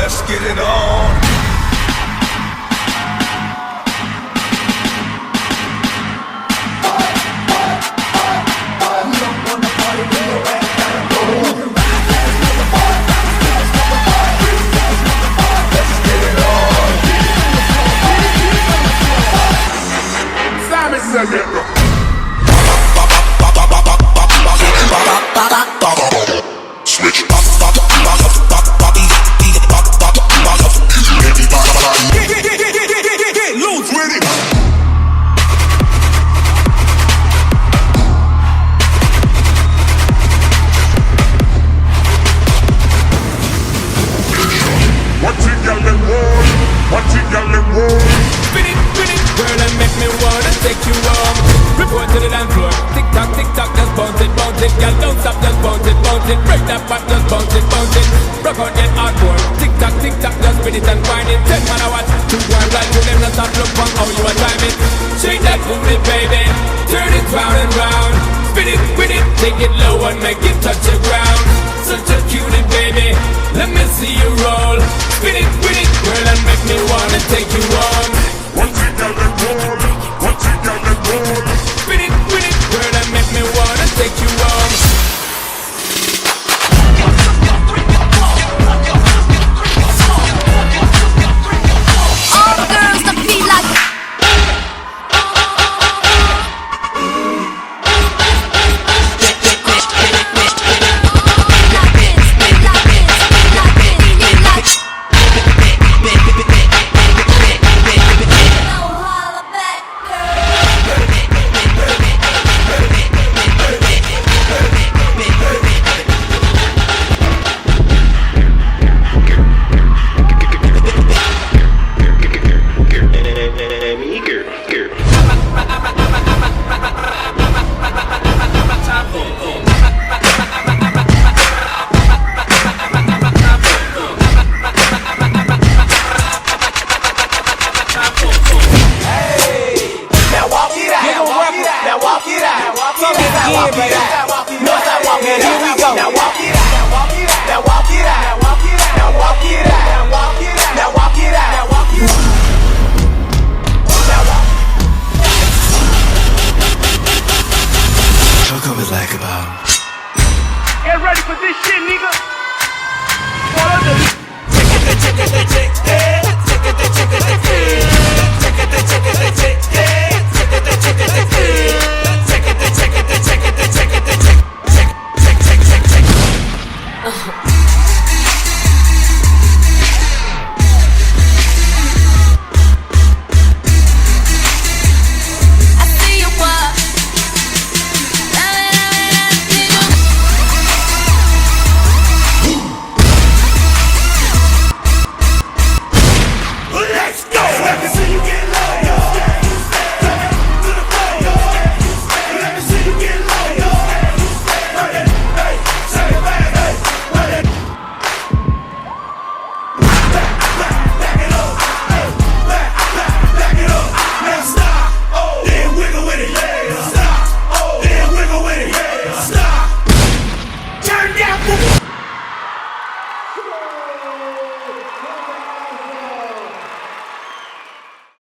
Let's get it on. Switch. Loose with it. Watch it, girl, and roll. Watch it, girl, and roll. Spin it, girl, and make me wanna take you home. Report to the dance floor. Tick tock, just bounce it, girl, don't stop, just bounce it. Break that back, just bounce it. Rock out, get hardcore. Tick tock, just spin it and wind it. 10 man a watch, 2 1 right to them, not stop, look on how you are timing. Shake that booty, baby, turn it round and round. Spin it, with it, take it low and make it touch the ground. Such a cutie, baby, let me see you roll. Spin it, with it, girl, and make me wanna take you home. Watch it, girl, and roll. Watch it, girl, and roll. Spin it, with it, girl, and make me wanna take you home. All the girls that feel like